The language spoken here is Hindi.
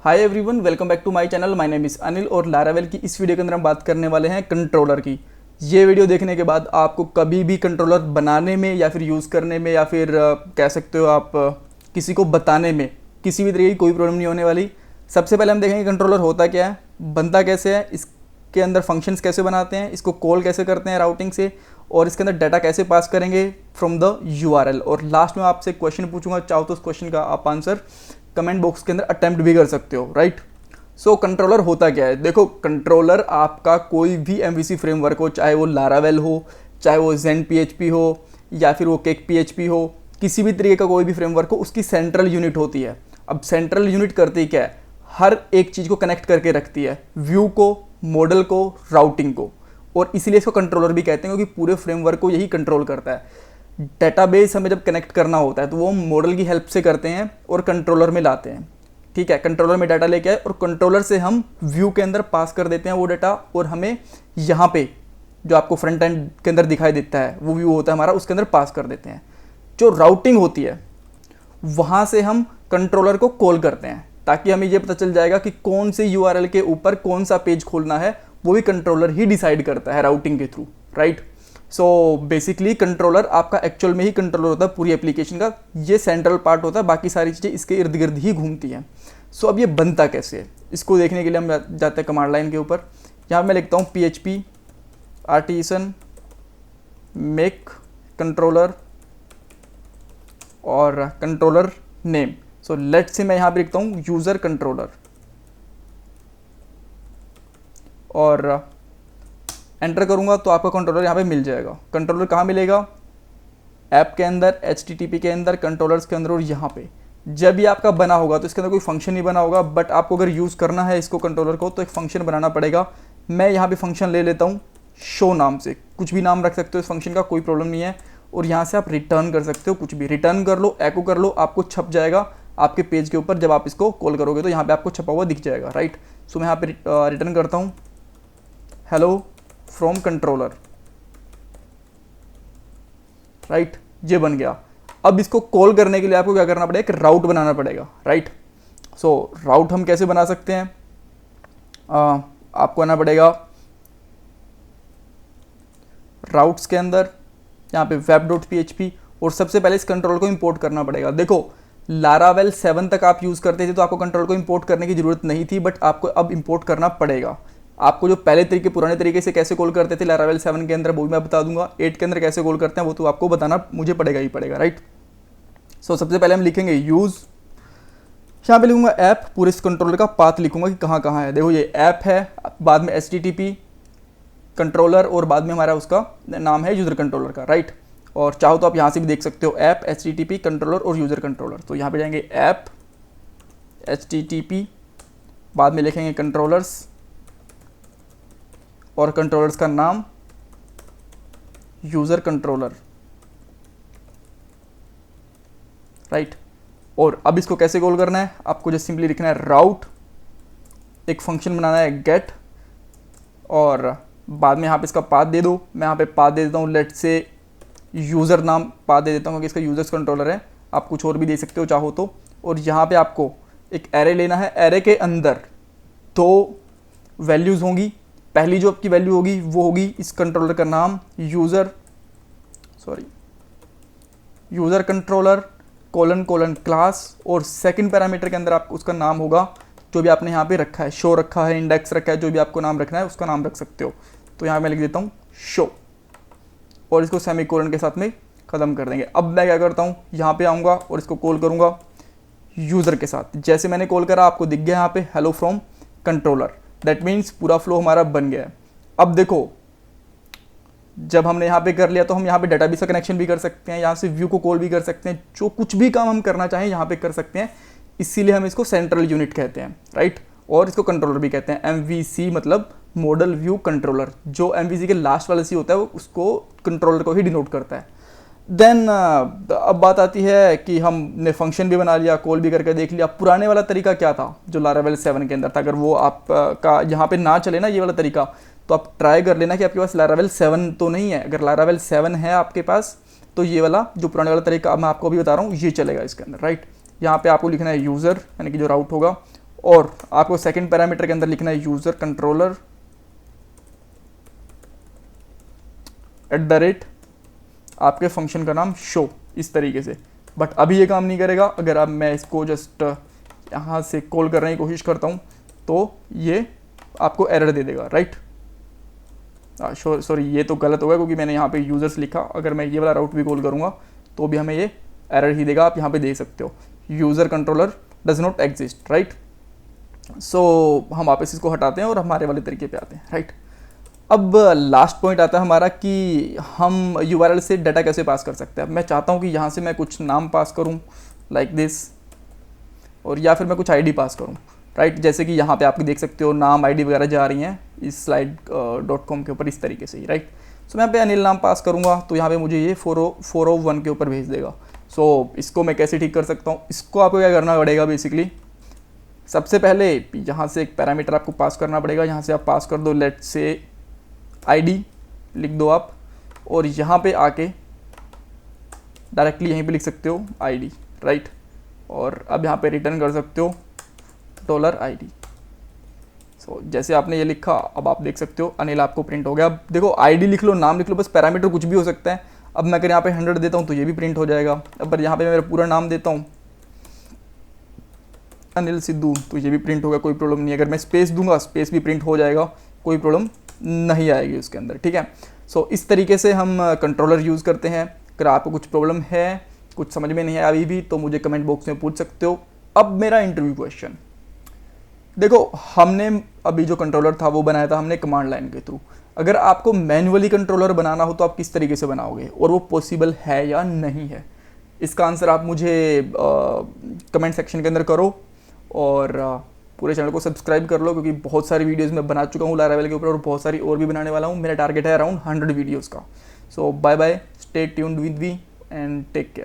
Hi everyone, welcome back to my channel. My name is Anil और लारावेल की इस वीडियो के अंदर हम बात करने वाले हैं कंट्रोलर की। ये वीडियो देखने के बाद आपको कभी भी कंट्रोलर बनाने में या फिर यूज़ करने में या फिर कह सकते हो आप किसी को बताने में किसी भी तरीके की कोई प्रॉब्लम नहीं होने वाली। सबसे पहले हम देखेंगे कंट्रोलर होता क्या है, बनता कैसे है, इसके अंदर फंक्शंस कैसे बनाते हैं, इसको कॉल कैसे करते हैं राउटिंग से, और इसके अंदर डाटा कैसे पास करेंगे फ्रॉम द यूआरएल। और लास्ट में आपसे क्वेश्चन पूछूंगा, चाहो तो उस क्वेश्चन का आप आंसर कमेंट बॉक्स के अंदर अटेम्प्ट भी कर सकते हो, राइट। सो कंट्रोलर होता क्या है, देखो कंट्रोलर आपका कोई भी एमवीसी फ्रेमवर्क हो, चाहे वो लारावेल हो, चाहे वो जेन पीएचपी हो या फिर वो केक पीएचपी हो, किसी भी तरीके का कोई भी फ्रेमवर्क हो, उसकी सेंट्रल यूनिट होती है। अब सेंट्रल यूनिट करती क्या है, हर एक चीज़ को कनेक्ट करके रखती है, व्यू को, मॉडल को, राउटिंग को, और इसीलिए इसको कंट्रोलर भी कहते हैं क्योंकि पूरे फ्रेमवर्क को यही कंट्रोल करता है। डेटाबेस हमें जब कनेक्ट करना होता है तो वो मॉडल की हेल्प से करते हैं और कंट्रोलर में लाते हैं, ठीक है। कंट्रोलर में डाटा लेके आए और कंट्रोलर से हम व्यू के अंदर पास कर देते हैं वो डाटा, और हमें यहाँ पे जो आपको फ्रंट एंड के अंदर दिखाई देता है वो व्यू होता है हमारा, उसके अंदर पास कर देते हैं। जो राउटिंग होती है वहाँ से हम कंट्रोलर को कॉल करते हैं ताकि हमें ये पता चल जाएगा कि कौन से यूआरएल के ऊपर कौन सा पेज खोलना है, वो भी कंट्रोलर ही डिसाइड करता है राउटिंग के through, right. So basically controller आपका एक्चुअल में ही कंट्रोलर होता है पूरी एप्लीकेशन का, ये सेंट्रल पार्ट होता है, बाकी सारी चीज़ें इसके इर्द गिर्द ही घूमती हैं। सो अब ये बनता कैसे है, इसको देखने के लिए हम जाते हैं कमांड लाइन के ऊपर। यहाँ मैं लिखता हूँ PHP आर्टिसन मेक कंट्रोलर और controller name. So let's say मैं यहाँ पे लिखता हूँ यूज़र कंट्रोलर और एंटर करूंगा तो आपका कंट्रोलर यहाँ पे मिल जाएगा। कंट्रोलर कहाँ मिलेगा, ऐप के अंदर, HTTP के अंदर, कंट्रोलर्स के अंदर, और यहाँ पे जब ये आपका बना होगा तो इसके अंदर कोई फंक्शन नहीं बना होगा, बट आपको अगर यूज़ करना है इसको कंट्रोलर को तो एक फंक्शन बनाना पड़ेगा। मैं यहाँ पे फंक्शन ले लेता हूँ शो नाम से, कुछ भी नाम रख सकते हो इस फंक्शन का, कोई प्रॉब्लम नहीं है। और यहाँ से आप रिटर्न कर सकते हो, कुछ भी रिटर्न कर लो, एको कर लो, आपको छप जाएगा आपके पेज के ऊपर। जब आप इसको कॉल करोगे तो यहाँ पे आपको छपा हुआ दिख जाएगा, राइट। सो मैं यहाँ पे रिटर्न करता हूँ हेलो फ्रॉम कंट्रोलर, राइट, ये बन गया। अब इसको कॉल करने के लिए आपको क्या करना पड़ेगा, एक राउट बनाना पड़ेगा, राइट। सो राउट हम कैसे बना सकते हैं, आपको आना पड़ेगा राउट्स के अंदर, यहाँ पे web.php, और सबसे पहले इस कंट्रोल को इंपोर्ट करना पड़ेगा। देखो लारावेल 7 तक आप यूज़ करते थे तो आपको कंट्रोल को इंपोर्ट करने की ज़रूरत नहीं थी, बट आपको अब इंपोर्ट करना पड़ेगा। आपको जो पहले तरीके, पुराने तरीके से कैसे कॉल करते थे लारावेल 7 के अंदर, वो भी मैं बता दूंगा। 8 के अंदर कैसे कॉल करते हैं वो तो आपको बताना मुझे पड़ेगा ही पड़ेगा, राइट। सो सबसे पहले हम लिखेंगे यूज़, यहाँ पे लिखूंगा ऐप, पूरे इस कंट्रोलर का पाथ लिखूंगा कि कहाँ कहाँ है। देखो ये ऐप है, बाद में HTTP कंट्रोलर, और बाद में हमारा उसका नाम है यूज़र कंट्रोलर का, राइट। और चाहो तो आप यहाँ से भी देख सकते हो ऐप, HTTP कंट्रोलर और यूज़र कंट्रोलर। तो यहाँ पे जाएंगे ऐप, HTTP, बाद में लिखेंगे कंट्रोलर्स और कंट्रोलर्स का नाम यूज़र कंट्रोलर, राइट। और अब इसको कैसे कॉल करना है, आपको जो सिंपली लिखना है राउट, एक फंक्शन बनाना है गेट, और बाद में यहाँ पे इसका पाथ दे दो। मैं यहाँ पे पाथ दे देता हूँ, लेट से यूज़र नाम पाथ दे देता हूँ क्योंकि इसका यूज़र्स कंट्रोलर है। आप कुछ और भी दे सकते हो चाहो तो। और यहाँ पे आपको एक एरे लेना है, एरे के अंदर 2 वैल्यूज़ होंगी। पहली जो आपकी वैल्यू होगी वो होगी इस कंट्रोलर का नाम user controller colon colon class, और सेकंड पैरामीटर के अंदर आप उसका नाम होगा जो भी आपने यहाँ पे रखा है, शो रखा है, इंडेक्स रखा है, जो भी आपको नाम रखना है उसका नाम रख सकते हो। तो यहाँ मैं लिख देता हूँ शो, और इसको सेमीकोलन के साथ में ख़त्म कर देंगे। अब मैं क्या करता हूँ, यहाँ पे आऊँगा और इसको कॉल करूँगा यूज़र के साथ। जैसे मैंने कॉल करा आपको दिख गया यहाँ पे hello from controller, that means पूरा फ्लो हमारा बन गया है। अब देखो जब हमने यहाँ पे कर लिया तो हम यहाँ पे डेटाबेस का कनेक्शन भी कर सकते हैं, यहाँ से व्यू को कॉल भी कर सकते हैं, जो कुछ भी काम हम करना चाहें यहाँ पे कर सकते हैं। इसीलिए हम इसको सेंट्रल यूनिट कहते हैं, राइट। और इसको कंट्रोलर भी कहते हैं, MVC मतलब मॉडल व्यू कंट्रोलर। जो MVC के लास्ट वाला सी होता है वो उसको कंट्रोलर को ही डिनोट करता है। देन अब बात आती है कि हमने फंक्शन भी बना लिया, कॉल भी करके देख लिया। पुराने वाला तरीका क्या था जो लारावेल 7 के अंदर था, अगर वो आपका यहाँ पे ना चले ना ये वाला तरीका, तो आप ट्राई कर लेना कि आपके पास लारावेल 7 तो नहीं है। अगर लारावेल 7 है आपके पास तो ये वाला जो पुराने वाला तरीका मैं आपको अभी बता रहा हूँ ये चलेगा इसके अंदर, राइट। यहाँ पे आपको लिखना है यूज़र यानी कि जो राउट होगा, और आपको सेकंड पैरामीटर के अंदर लिखना है यूज़र कंट्रोलर @ आपके फंक्शन का नाम शो, इस तरीके से। बट अभी ये काम नहीं करेगा। अगर अब मैं इसको जस्ट यहाँ से कॉल करने की कोशिश करता हूँ तो ये आपको एरर दे देगा, राइट। सॉरी, ये तो गलत होगा क्योंकि मैंने यहाँ पे यूज़र्स लिखा। अगर मैं ये वाला राउट भी कॉल करूँगा तो भी हमें ये एरर ही देगा। आप यहाँ पे देख सकते हो user controller does not exist, right. So हम वापस इसको हटाते हैं और हमारे वाले तरीके पे आते हैं, राइट। अब लास्ट पॉइंट आता है हमारा कि हम URL से डाटा कैसे पास कर सकते हैं। अब मैं चाहता हूँ कि यहाँ से मैं कुछ नाम पास करूँ लाइक दिस, और या फिर मैं कुछ ID पास करूँ, राइट। जैसे कि यहाँ पे आप देख सकते हो नाम ID वगैरह जा रही हैं इस slide.com के ऊपर इस तरीके से ही, राइट। सो मैं यहाँ पे अनिल नाम पास करूँगा तो यहाँ पे मुझे ये 401 के ऊपर भेज देगा। सो इसको मैं कैसे ठीक कर सकता हूँ, इसको आपको क्या करना पड़ेगा बेसिकली, सबसे पहले यहाँ से एक पैरामीटर आपको पास करना पड़ेगा। यहाँ से आप पास कर दो लेट से ID लिख दो आप, और यहाँ पे आके डायरेक्टली यहीं पे लिख सकते हो ID, राइट। और अब यहाँ पे रिटर्न कर सकते हो $ID। सो जैसे आपने ये लिखा, अब आप देख सकते हो अनिल आपको प्रिंट हो गया। अब देखो ID लिख लो, नाम लिख लो, बस पैरामीटर कुछ भी हो सकता है। अब मैं अगर यहाँ पे 100 देता हूँ तो ये भी प्रिंट हो जाएगा। अब यहाँ पे मेरा पूरा नाम देता हूँ अनिल सिद्धू तो ये भी प्रिंट होगा, कोई प्रॉब्लम नहीं है। अगर मैं स्पेस दूंगा स्पेस भी प्रिंट हो जाएगा, कोई प्रॉब्लम नहीं आएगी उसके अंदर, ठीक है। सो इस तरीके से हम कंट्रोलर यूज़ करते हैं। अगर आपको कुछ प्रॉब्लम है, कुछ समझ में नहीं है अभी भी, तो मुझे कमेंट बॉक्स में पूछ सकते हो। अब मेरा इंटरव्यू क्वेश्चन देखो, हमने अभी जो कंट्रोलर था वो बनाया था हमने कमांड लाइन के थ्रू। अगर आपको मैन्युअली कंट्रोलर बनाना हो तो आप किस तरीके से बनाओगे और वो पॉसिबल है या नहीं है, इसका आंसर आप मुझे कमेंट सेक्शन के अंदर करो। और पूरे चैनल को सब्सक्राइब कर लो क्योंकि बहुत सारी वीडियोस मैं बना चुका हूँ लारावेल के ऊपर और बहुत सारी और भी बनाने वाला हूँ। मेरा टारगेट है अराउंड 100 वीडियोज़ का। So bye bye, stay tuned with me and take care.